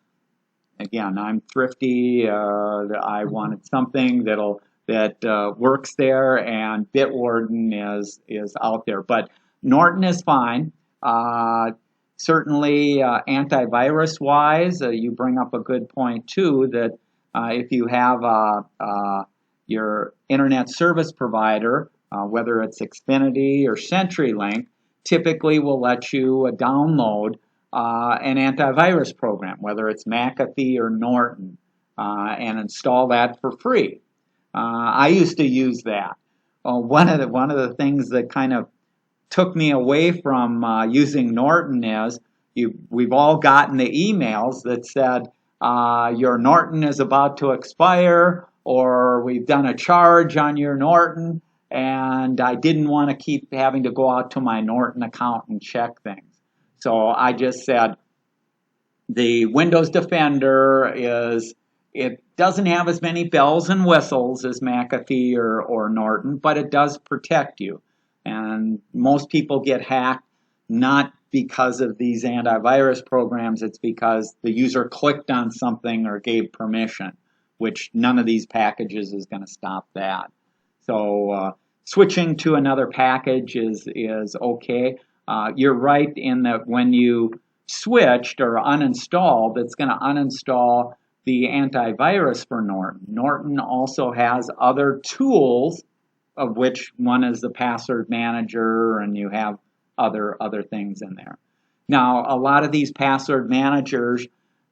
again, I'm thrifty. I wanted something that works there, and Bitwarden is out there. But Norton is fine. Certainly, antivirus-wise, you bring up a good point too. That if you have your internet service provider, whether it's Xfinity or CenturyLink, typically will let you download an antivirus program, whether it's McAfee or Norton, and install that for free. I used to use that. One of the things that kind of took me away from using Norton is we've all gotten the emails that said your Norton is about to expire, or we've done a charge on your Norton. And I didn't want to keep having to go out to my Norton account and check things. So I just said the Windows Defender it doesn't have as many bells and whistles as McAfee or Norton, but it does protect you. And most people get hacked not because of these antivirus programs, it's because the user clicked on something or gave permission, which none of these packages is going to stop that. So switching to another package is okay. You're right in that when you switched or uninstalled, it's going to uninstall the antivirus for Norton. Norton also has other tools, of which one is the password manager, and you have other things in there. Now, a lot of these password managers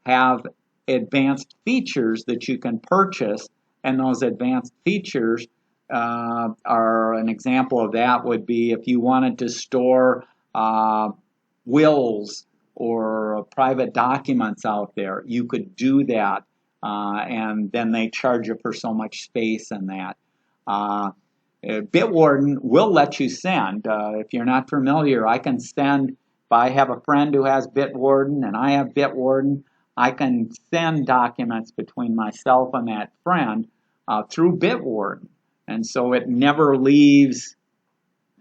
have advanced features that you can purchase, and those advanced features are an example of that would be if you wanted to store wills or private documents out there, you could do that, and then they charge you for so much space in that. Bitwarden will let you send. If you're not familiar, I can send, if I have a friend who has Bitwarden and I have Bitwarden, I can send documents between myself and that friend through Bitwarden. And so it never leaves,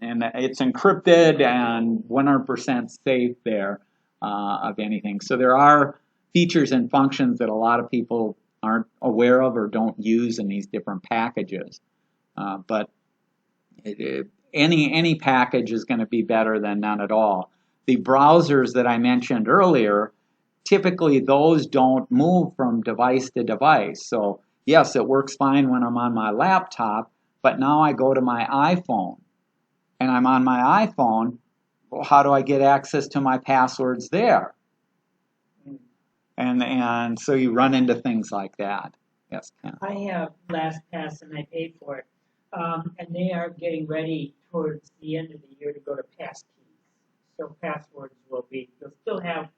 and it's encrypted and 100% safe there of anything. So there are features and functions that a lot of people aren't aware of or don't use in these different packages. But any package is going to be better than none at all. The browsers that I mentioned earlier, typically those don't move from device to device. So yes, it works fine when I'm on my laptop, but now I go to my iPhone and I'm on my iPhone. Well, how do I get access to my passwords there? And so you run into things like that. Yes, Ken. I have LastPass and I paid for it. And they are getting ready towards the end of the year to go to passkeys. So passwords will be, you'll still have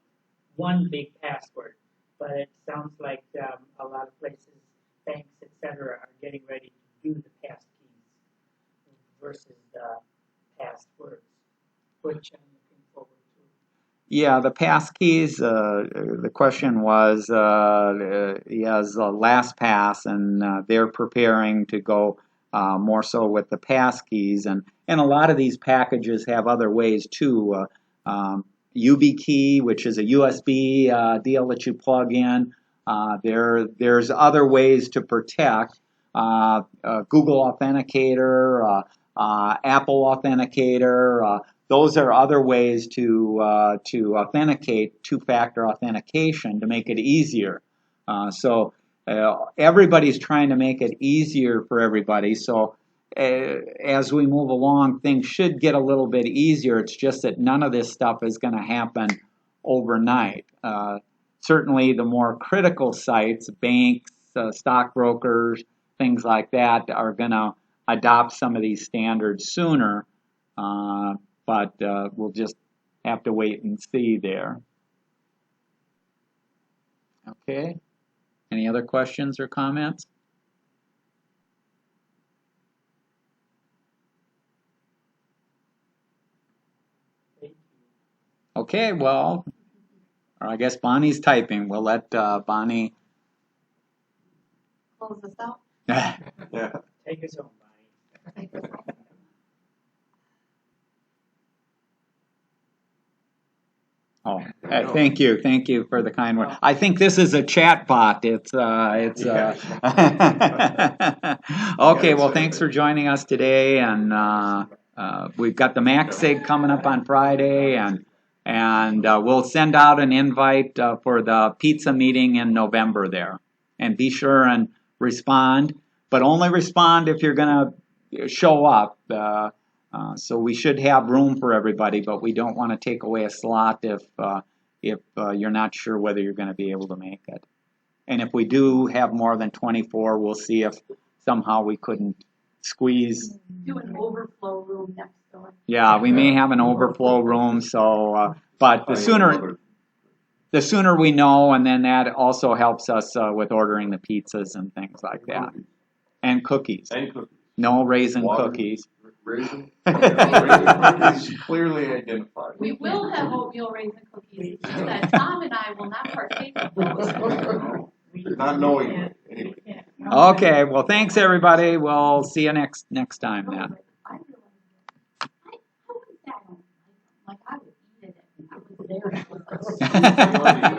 one big password, but it sounds like a lot of places, banks, etc., are getting ready to do the passkeys versus the passwords, which I'm looking forward to. Yeah, the passkeys, the question was, he has LastPass, and they're preparing to go more so with the passkeys, and a lot of these packages have other ways too. YubiKey, which is a USB deal that you plug in. There's other ways to protect. Google Authenticator, Apple Authenticator. Those are other ways to authenticate, two-factor authentication, to make it easier. So everybody's trying to make it easier for everybody. So as we move along, things should get a little bit easier. It's just that none of this stuff is going to happen overnight. Certainly the more critical sites, banks, stockbrokers, things like that, are going to adopt some of these standards sooner. But we'll just have to wait and see there. Okay. Any other questions or comments? Okay, well, I guess Bonnie's typing. We'll let Bonnie close this out. Yeah. Take us home, Bonnie. Take us home. Oh, thank you for the kind word. I think this is a chat bot. It's okay. Well, thanks for joining us today, and we've got the MaxSig coming up on Friday, and we'll send out an invite for the pizza meeting in November there, and be sure and respond, but only respond if you're going to show up. So we should have room for everybody, but we don't want to take away a slot if you're not sure whether you're going to be able to make it. And if we do have more than 24, we'll see if somehow we couldn't squeeze. Do an overflow room next door. Yeah, we may have an overflow room. So, but the sooner we know, and then that also helps us with ordering the pizzas and things like that, and cookies. No raisin cookies. Raisin? Raisin clearly identified. We will have oatmeal raisin cookies. It's just that Tom and I will not partake of those. Not knowing it, anyway. Okay, well, thanks everybody. We'll see you next time then. How was that? Like I would eat it if I was there.